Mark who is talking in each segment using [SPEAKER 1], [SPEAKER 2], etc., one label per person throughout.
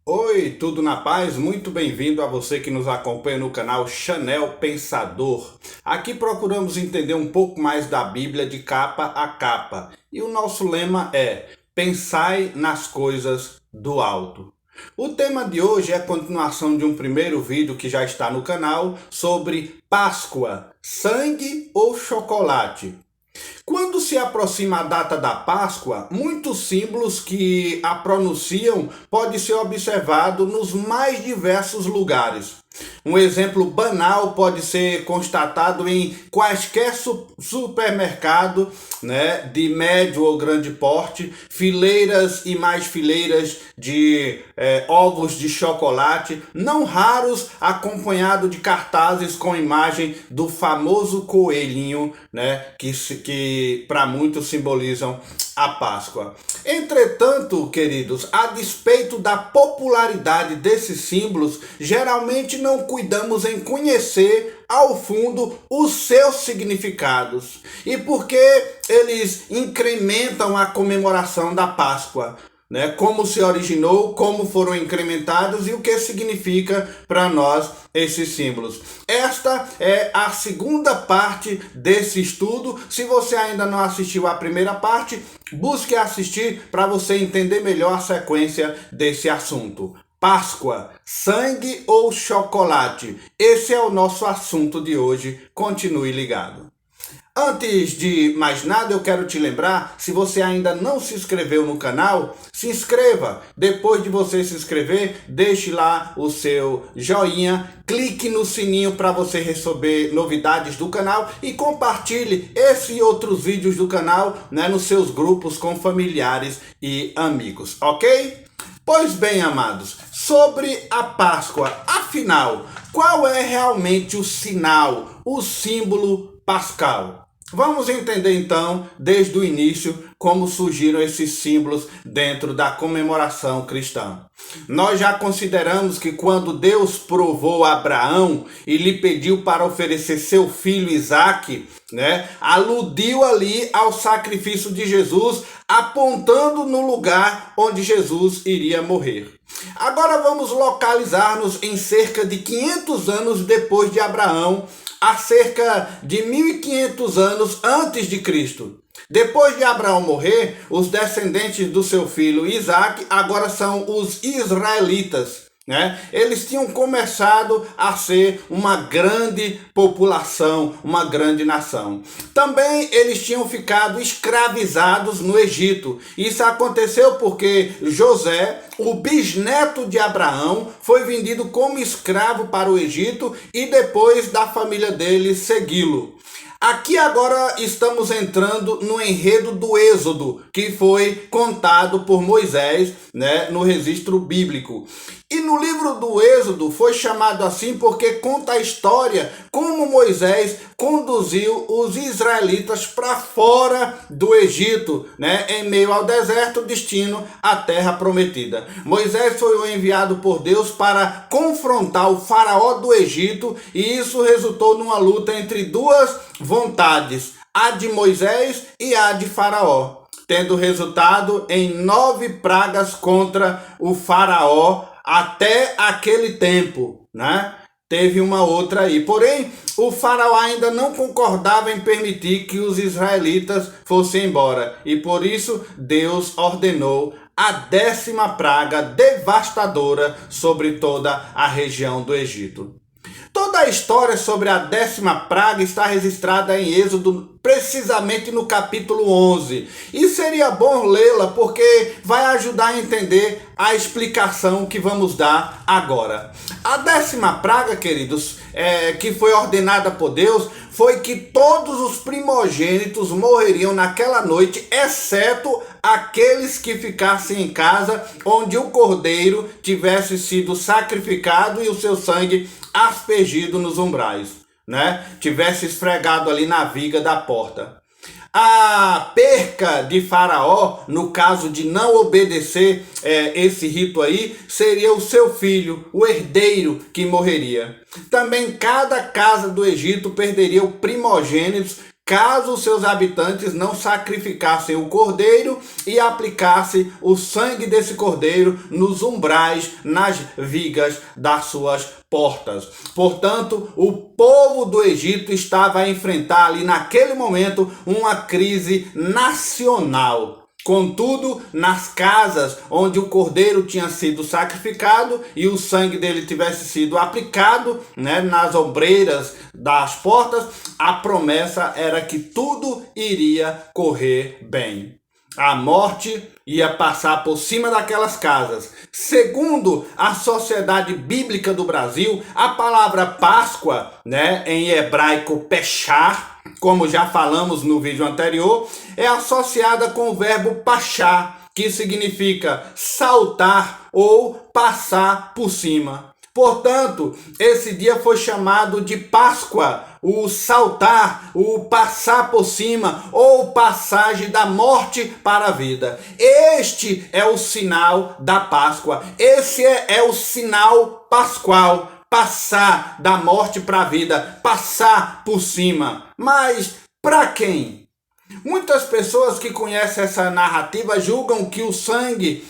[SPEAKER 1] Oi, tudo na paz? Muito bem-vindo a você que nos acompanha no canal Chanel Pensador. Aqui procuramos entender um pouco mais da Bíblia de capa a capa. E o nosso lema é: pensai nas coisas do alto. O tema de hoje é a continuação de um primeiro vídeo que já está no canal sobre Páscoa, sangue ou chocolate? Quando se aproxima a data da Páscoa, muitos símbolos que a pronunciam pode ser observado nos mais diversos lugares. Um exemplo banal pode ser constatado em quaisquer supermercado, de médio ou grande porte, fileiras e mais fileiras de ovos de chocolate, não raros acompanhado de cartazes com imagem do famoso coelhinho, que para muitos simbolizam a Páscoa. Entretanto, queridos, a despeito da popularidade desses símbolos, geralmente não cuidamos em conhecer ao fundo os seus significados e porque eles incrementam a comemoração da Páscoa. Como se originou, como foram incrementados e o que significa para nós esses símbolos. Esta é a segunda parte desse estudo. Se você ainda não assistiu à primeira parte, busque assistir para você entender melhor a sequência desse assunto. Páscoa, sangue ou chocolate? Esse é o nosso assunto de hoje. Continue ligado. Antes de mais nada, eu quero te lembrar, se você ainda não se inscreveu no canal, se inscreva. Depois de você se inscrever, deixe lá o seu joinha, clique no sininho para você receber novidades do canal e compartilhe esse e outros vídeos do canal, nos seus grupos com familiares e amigos, ok? Pois bem, amados, sobre a Páscoa, afinal, qual é realmente o sinal, o símbolo pascal? Vamos entender então, desde o início, como surgiram esses símbolos dentro da comemoração cristã. Nós já consideramos que quando Deus provou Abraão e lhe pediu para oferecer seu filho Isaque, aludiu ali ao sacrifício de Jesus, apontando no lugar onde Jesus iria morrer. Agora vamos localizar-nos em cerca de 500 anos depois de Abraão, há cerca de 1500 anos antes de Cristo. Depois de Abraão morrer, os descendentes do seu filho Isaque agora são os israelitas. Eles tinham começado a ser uma grande população, uma grande nação. Também eles tinham ficado escravizados no Egito. Isso aconteceu porque José, o bisneto de Abraão, foi vendido como escravo para o Egito e depois da família dele segui-lo. Aqui agora estamos entrando no enredo do Êxodo, que foi contado por Moisés, no registro bíblico. E no livro do Êxodo foi chamado assim porque conta a história como Moisés conduziu os israelitas para fora do Egito, em meio ao deserto, destino à terra prometida. Moisés foi o enviado por Deus para confrontar o faraó do Egito e isso resultou numa luta entre duas vontades, a de Moisés e a de faraó, tendo resultado em 9 pragas contra o faraó até aquele tempo, Teve uma outra aí. Porém, o faraó ainda não concordava em permitir que os israelitas fossem embora. E por isso, Deus ordenou a 10ª praga devastadora sobre toda a região do Egito. Toda a história sobre a 10ª praga está registrada em Êxodo, precisamente no capítulo 11. E seria bom lê-la porque vai ajudar a entender a explicação que vamos dar agora. A 10ª praga, queridos, que foi ordenada por Deus, foi que todos os primogênitos morreriam naquela noite, exceto aqueles que ficassem em casa onde o cordeiro tivesse sido sacrificado e o seu sangue aspergido nos umbrais, tivesse esfregado ali na viga da porta. A perca de Faraó, no caso de não obedecer esse rito aí, seria o seu filho, o herdeiro, que morreria. Também cada casa do Egito perderia o primogênito caso seus habitantes não sacrificassem o cordeiro e aplicassem o sangue desse cordeiro nos umbrais, nas vigas das suas portas. Portanto, o povo do Egito estava a enfrentar ali naquele momento uma crise nacional. Contudo, nas casas onde o cordeiro tinha sido sacrificado e o sangue dele tivesse sido aplicado, nas ombreiras das portas, a promessa era que tudo iria correr bem. A morte ia passar por cima daquelas casas. Segundo a Sociedade Bíblica do Brasil, a palavra Páscoa, em hebraico Peshar, como já falamos no vídeo anterior, é associada com o verbo pachá, que significa saltar ou passar por cima. Portanto, esse dia foi chamado de Páscoa, o saltar, o passar por cima ou passagem da morte para a vida. Este é o sinal da Páscoa, esse é o sinal pascual. Passar da morte para a vida, passar por cima. Mas para quem? Muitas pessoas que conhecem essa narrativa julgam que o sangue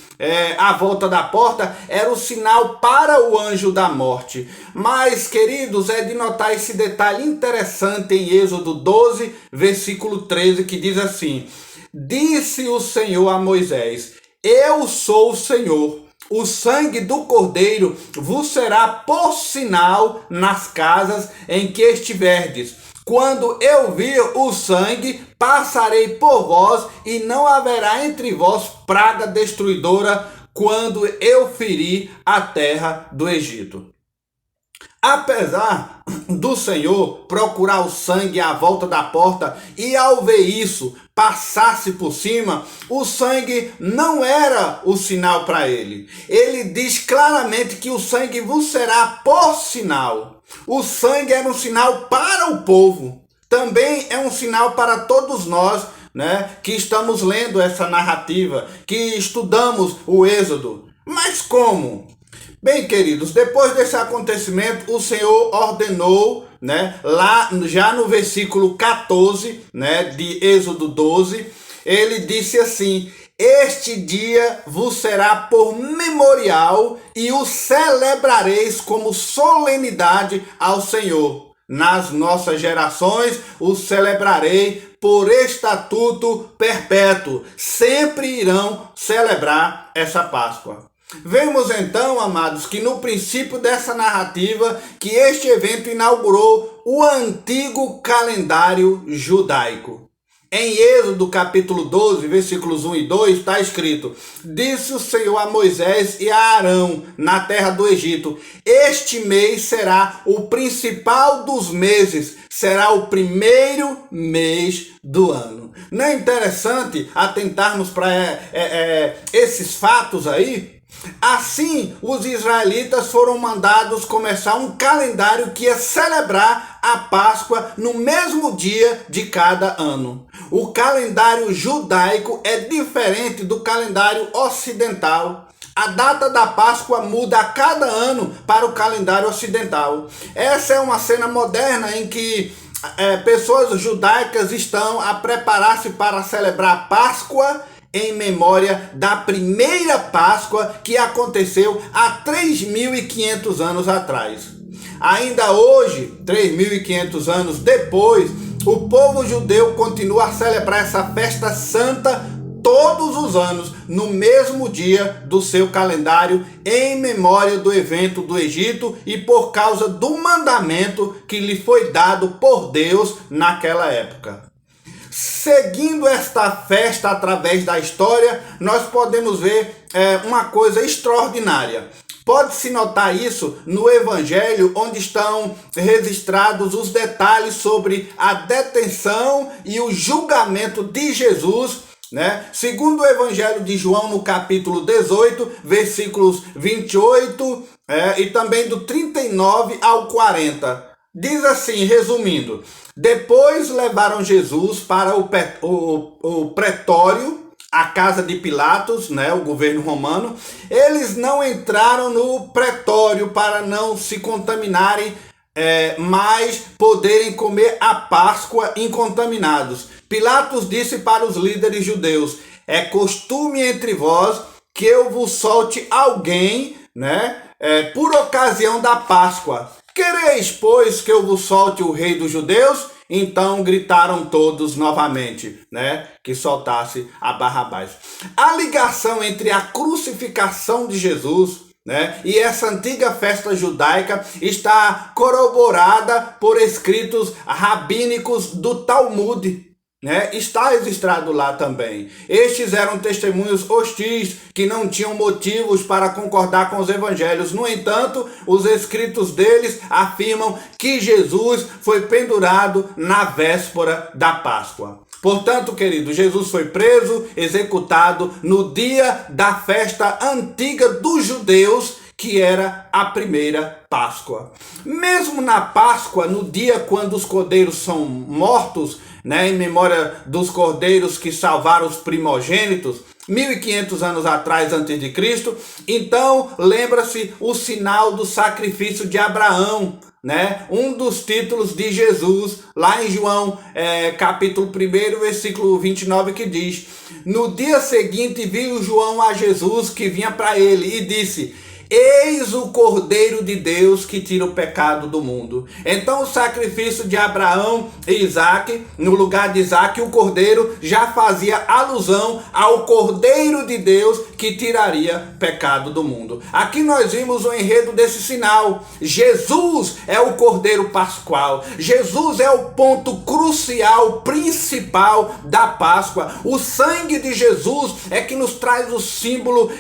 [SPEAKER 1] à volta da porta era o sinal para o anjo da morte. Mas, queridos, é de notar esse detalhe interessante em Êxodo 12, versículo 13, que diz assim: Disse o Senhor a Moisés: Eu sou o Senhor. O sangue do cordeiro vos será por sinal nas casas em que estiverdes. Quando eu vir o sangue, passarei por vós, e não haverá entre vós praga destruidora, quando eu ferir a terra do Egito. Apesar do Senhor procurar o sangue à volta da porta e, ao ver isso, passasse por cima, o sangue não era o sinal para ele. Ele diz claramente que o sangue vos será por sinal. O sangue era um sinal para o povo. Também é um sinal para todos nós, que estamos lendo essa narrativa, que estudamos o Êxodo. Mas como? Bem, queridos, depois desse acontecimento, o Senhor ordenou, lá já no versículo 14, de Êxodo 12, ele disse assim: Este dia vos será por memorial e o celebrareis como solenidade ao Senhor. Nas nossas gerações o celebrarei por estatuto perpétuo. Sempre irão celebrar essa Páscoa. Vemos então, amados, que no princípio dessa narrativa, que este evento inaugurou o antigo calendário judaico. Em Êxodo capítulo 12, versículos 1 e 2, está escrito: Disse o Senhor a Moisés e a Arão na terra do Egito: Este mês será o principal dos meses, será o primeiro mês do ano. Não é interessante atentarmos para esses fatos aí? Assim, os israelitas foram mandados começar um calendário que ia celebrar a Páscoa no mesmo dia de cada ano. O calendário judaico é diferente do calendário ocidental. A data da Páscoa muda a cada ano para o calendário ocidental. Essa é uma cena moderna em que pessoas judaicas estão a preparar-se para celebrar a Páscoa em memória da primeira Páscoa que aconteceu há 3.500 anos atrás. Ainda hoje, 3.500 anos depois, o povo judeu continua a celebrar essa festa santa todos os anos, no mesmo dia do seu calendário, em memória do evento do Egito e por causa do mandamento que lhe foi dado por Deus naquela época. Seguindo esta festa através da história, nós podemos ver uma coisa extraordinária. Pode-se notar isso no Evangelho, onde estão registrados os detalhes sobre a detenção e o julgamento de Jesus, Segundo o Evangelho de João, no capítulo 18, versículos 28 e também do 39 ao 40. Diz assim, resumindo: depois levaram Jesus para o pretório, a casa de Pilatos, né, o governo romano. Eles não entraram no pretório para não se contaminarem, mas poderem comer a Páscoa incontaminados. Pilatos disse para os líderes judeus: é costume entre vós que eu vos solte alguém, né, por ocasião da Páscoa. Quereis, pois, que eu vos solte o rei dos judeus? Então gritaram todos novamente, né, que soltasse a Barrabás. A ligação entre a crucificação de Jesus, né, e essa antiga festa judaica está corroborada por escritos rabínicos do Talmud. Está registrado lá também. Estes eram testemunhos hostis que não tinham motivos para concordar com os evangelhos. No entanto, os escritos deles afirmam que Jesus foi pendurado na véspera da Páscoa. Portanto, querido, Jesus foi preso, executado no dia da festa antiga dos judeus, que era a primeira Páscoa. Mesmo na Páscoa, no dia quando os cordeiros são mortos, em memória dos cordeiros que salvaram os primogênitos, 1500 anos atrás antes de Cristo, então lembra-se o sinal do sacrifício de Abraão, um dos títulos de Jesus, lá em João capítulo 1, versículo 29, que diz: no dia seguinte viu João a Jesus que vinha para ele e disse: eis o Cordeiro de Deus que tira o pecado do mundo. Então o sacrifício de Abraão e Isaac, no lugar de Isaac, o cordeiro já fazia alusão ao Cordeiro de Deus que tiraria pecado do mundo. Aqui nós vimos o enredo desse sinal. Jesus é o Cordeiro Pascual. Jesus é o ponto crucial, principal da Páscoa. O sangue de Jesus é que nos traz o símbolo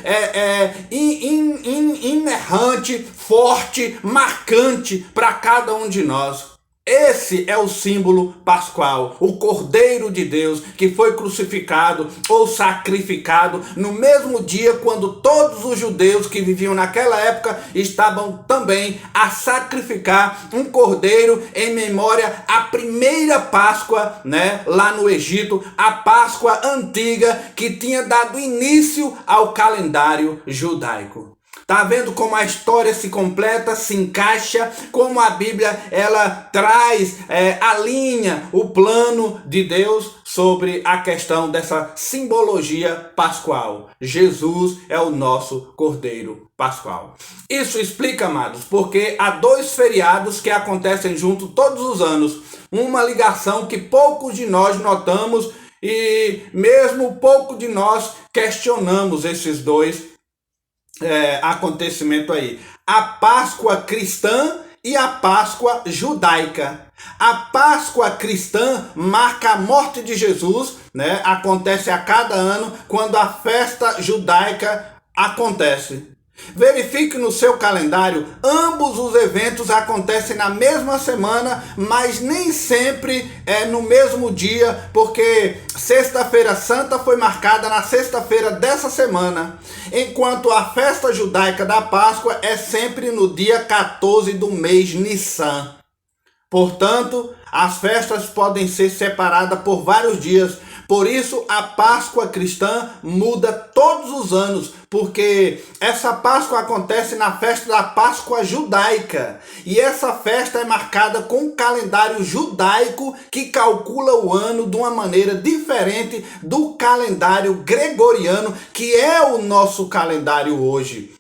[SPEAKER 1] inerrante, forte, marcante para cada um de nós. Esse é o símbolo pascual, o Cordeiro de Deus que foi crucificado ou sacrificado no mesmo dia quando todos os judeus que viviam naquela época estavam também a sacrificar um cordeiro em memória à primeira Páscoa, lá no Egito, a Páscoa antiga que tinha dado início ao calendário judaico. Tá vendo como a história se completa, se encaixa, como a Bíblia ela traz, alinha o plano de Deus sobre a questão dessa simbologia pascual. Jesus é o nosso Cordeiro Pascual. Isso explica, amados, porque há dois feriados que acontecem junto todos os anos, uma ligação que poucos de nós notamos e mesmo pouco de nós questionamos esses dois acontecimento aí: a Páscoa cristã e a Páscoa judaica. A Páscoa cristã marca a morte de Jesus, acontece a cada ano quando a festa judaica acontece. Verifique no seu calendário, ambos os eventos acontecem na mesma semana, mas nem sempre é no mesmo dia, porque Sexta-feira Santa foi marcada na sexta-feira dessa semana, enquanto a festa judaica da Páscoa é sempre no dia 14 do mês Nissan. Portanto, as festas podem ser separadas por vários dias. Por isso, a Páscoa cristã muda todos os anos, porque essa Páscoa acontece na festa da Páscoa judaica. E essa festa é marcada com um calendário judaico que calcula o ano de uma maneira diferente do calendário gregoriano, que é o nosso calendário hoje,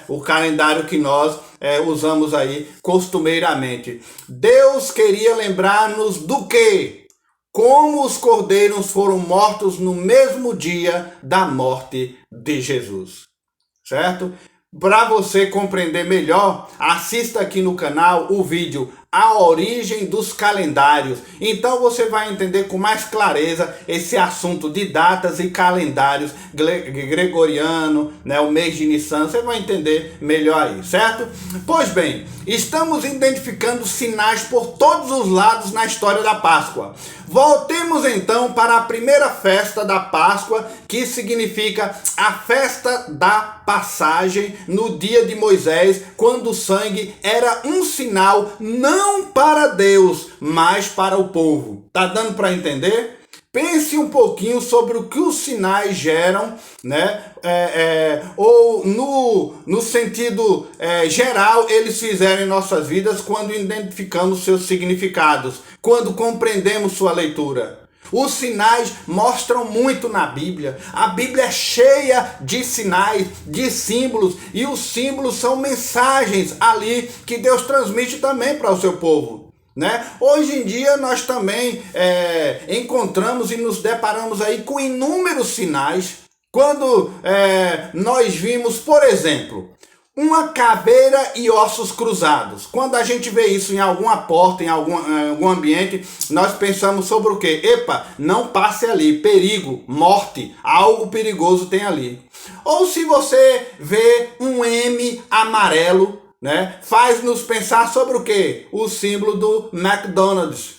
[SPEAKER 1] o calendário que nós usamos aí costumeiramente. Deus queria lembrar-nos do quê? Como os cordeiros foram mortos no mesmo dia da morte de Jesus, certo? Para você compreender melhor, assista aqui no canal o vídeo A Origem dos Calendários. Então você vai entender com mais clareza esse assunto de datas e calendários gregoriano, o mês de Nissan. Você vai entender melhor aí, certo? Pois bem, estamos identificando sinais por todos os lados na história da Páscoa. Voltemos então para a primeira festa da Páscoa, que significa a festa da passagem no dia de Moisés, quando o sangue era um sinal não não para Deus, mas para o povo. Tá dando para entender? Pense um pouquinho sobre o que os sinais geram, né? Ou no sentido geral eles fizeram em nossas vidas quando identificamos seus significados, quando compreendemos sua leitura. Os sinais mostram muito na Bíblia. A Bíblia é cheia de sinais, de símbolos, e os símbolos são mensagens ali que Deus transmite também para o seu povo. Né? Hoje em dia nós também encontramos e nos deparamos aí com inúmeros sinais quando nós vimos, por exemplo, uma caveira e ossos cruzados. Quando a gente vê isso em alguma porta, em algum ambiente, nós pensamos sobre o quê? Epa, não passe ali, perigo, morte, algo perigoso tem ali. Ou se você vê um M amarelo, né, faz nos pensar sobre o quê? O símbolo do McDonald's.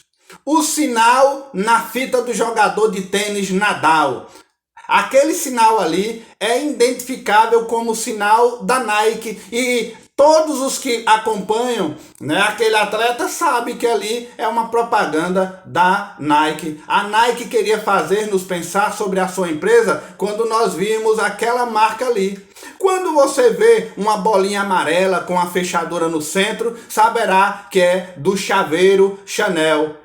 [SPEAKER 1] O sinal na fita do jogador de tênis Nadal. Aquele sinal ali é identificável como o sinal da Nike, e todos os que acompanham, né, aquele atleta sabe que ali é uma propaganda da Nike. A Nike queria fazer-nos pensar sobre a sua empresa quando nós vimos aquela marca ali. Quando você vê uma bolinha amarela com a fechadura no centro, saberá que é do chaveiro Chanel.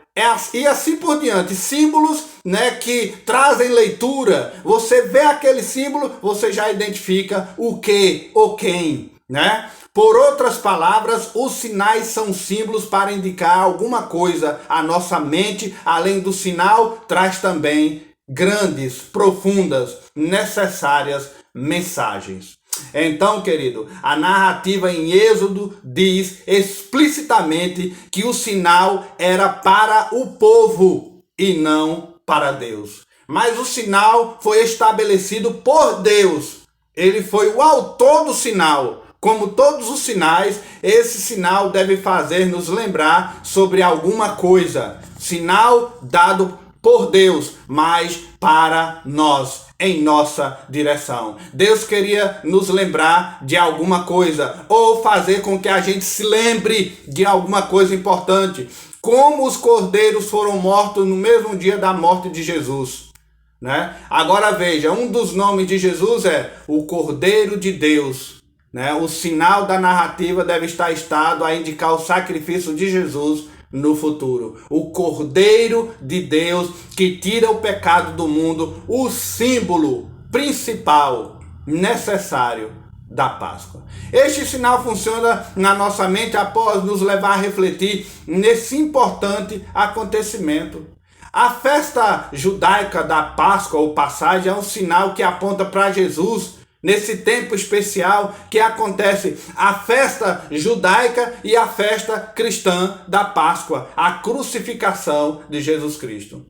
[SPEAKER 1] E assim por diante, símbolos, né, que trazem leitura. Você vê aquele símbolo, você já identifica o que ou quem, né? Por outras palavras, os sinais são símbolos para indicar alguma coisa. A nossa mente, além do sinal, traz também grandes, profundas, necessárias mensagens. Então, querido, a narrativa em Êxodo diz explicitamente que o sinal era para o povo e não para Deus. Mas o sinal foi estabelecido por Deus. Ele foi o autor do sinal. Como todos os sinais, esse sinal deve fazer-nos lembrar sobre alguma coisa. Sinal dado por Deus, mas para nós, em nossa direção. Deus queria nos lembrar de alguma coisa, ou fazer com que a gente se lembre de alguma coisa importante. Como os cordeiros foram mortos no mesmo dia da morte de Jesus, né? Agora veja, um dos nomes de Jesus é o Cordeiro de Deus, né? O sinal da narrativa deve estar estado a indicar o sacrifício de Jesus no futuro. O Cordeiro de Deus que tira o pecado do mundo, o símbolo principal, necessário da Páscoa. Este sinal funciona na nossa mente após nos levar a refletir nesse importante acontecimento. A festa judaica da Páscoa ou passagem é um sinal que aponta para Jesus. Nesse tempo especial que acontece a festa judaica e a festa cristã da Páscoa, a crucificação de Jesus Cristo.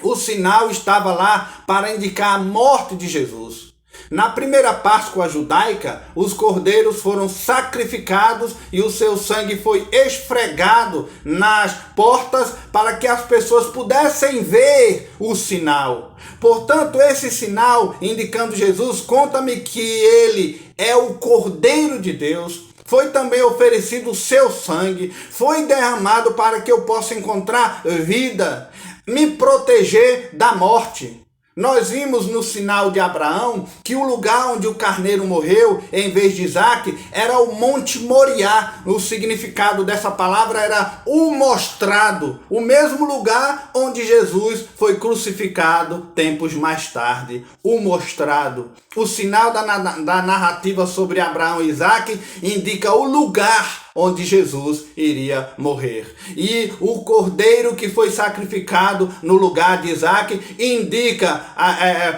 [SPEAKER 1] O sinal estava lá para indicar a morte de Jesus. Na primeira Páscoa judaica, os cordeiros foram sacrificados e o seu sangue foi esfregado nas portas para que as pessoas pudessem ver o sinal. Portanto, esse sinal indicando Jesus, conta-me que ele é o Cordeiro de Deus. Foi também oferecido o seu sangue, foi derramado para que eu possa encontrar vida, me proteger da morte. Nós vimos no sinal de Abraão que o lugar onde o carneiro morreu, em vez de Isaac, era o Monte Moriá. O significado dessa palavra era o mostrado, o mesmo lugar onde Jesus foi crucificado tempos mais tarde. O mostrado. O sinal da narrativa sobre Abraão e Isaac indica o lugar onde Jesus iria morrer. E o cordeiro que foi sacrificado no lugar de Isaac indica,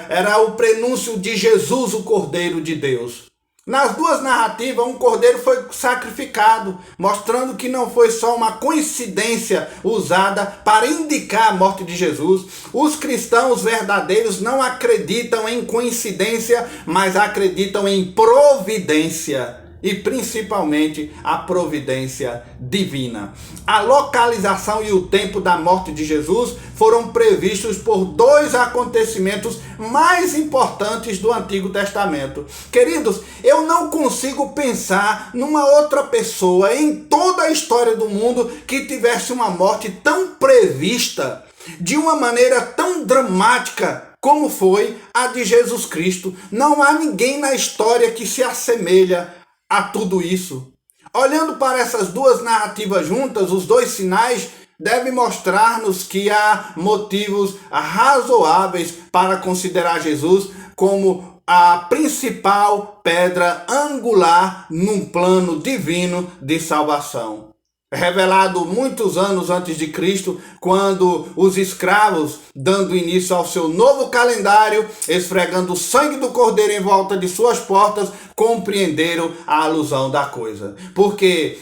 [SPEAKER 1] era o prenúncio de Jesus, o Cordeiro de Deus. Nas duas narrativas, um cordeiro foi sacrificado, mostrando que não foi só uma coincidência usada para indicar a morte de Jesus. Os cristãos verdadeiros não acreditam em coincidência, mas acreditam em providência. e principalmente a providência divina. A localização e o tempo da morte de Jesus foram previstos por dois acontecimentos mais importantes do Antigo Testamento. Queridos, eu não consigo pensar numa outra pessoa em toda a história do mundo que tivesse uma morte tão prevista, de uma maneira tão dramática como foi a de Jesus Cristo. Não há ninguém na história que se assemelha a tudo isso. Olhando para essas duas narrativas juntas, os dois sinais devem mostrar-nos que há motivos razoáveis para considerar Jesus como a principal pedra angular num plano divino de salvação. Revelado muitos anos antes de Cristo, quando os escravos, dando início ao seu novo calendário, esfregando o sangue do cordeiro em volta de suas portas, compreenderam a alusão da coisa. Por que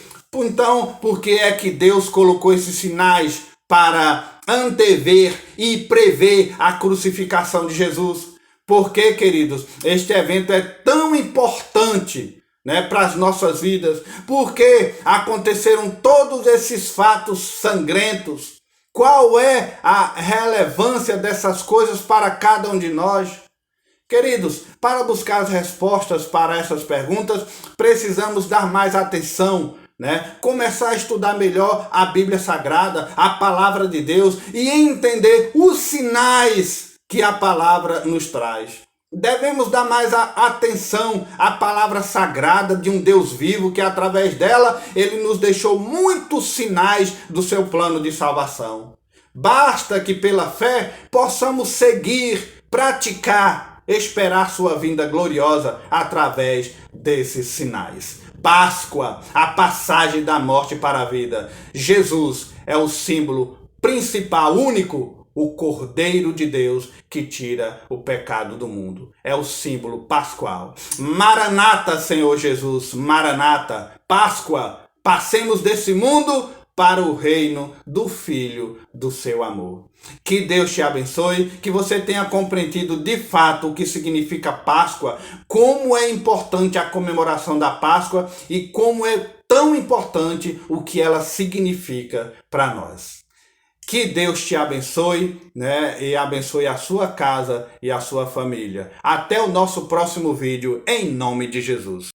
[SPEAKER 1] é que Deus colocou esses sinais para antever e prever a crucificação de Jesus? Porque, queridos, este evento é tão importante, para as nossas vidas? Porque aconteceram todos esses fatos sangrentos? Qual é a relevância dessas coisas para cada um de nós? Queridos, para buscar as respostas para essas perguntas, precisamos dar mais atenção, começar a estudar melhor a Bíblia Sagrada, a Palavra de Deus, e entender os sinais que a palavra nos traz. Devemos dar mais atenção à palavra sagrada de um Deus vivo, que através dela ele nos deixou muitos sinais do seu plano de salvação. Basta que pela fé possamos seguir, praticar, esperar sua vinda gloriosa através desses sinais. Páscoa, a passagem da morte para a vida. Jesus é o símbolo principal, único, o Cordeiro de Deus que tira o pecado do mundo. É o símbolo pascual. Maranata, Senhor Jesus, Maranata, Páscoa, passemos desse mundo para o reino do Filho do seu amor. Que Deus te abençoe, que você tenha compreendido de fato o que significa Páscoa, como é importante a comemoração da Páscoa e como é tão importante o que ela significa para nós. Que Deus te abençoe, e abençoe a sua casa e a sua família. Até o nosso próximo vídeo, em nome de Jesus.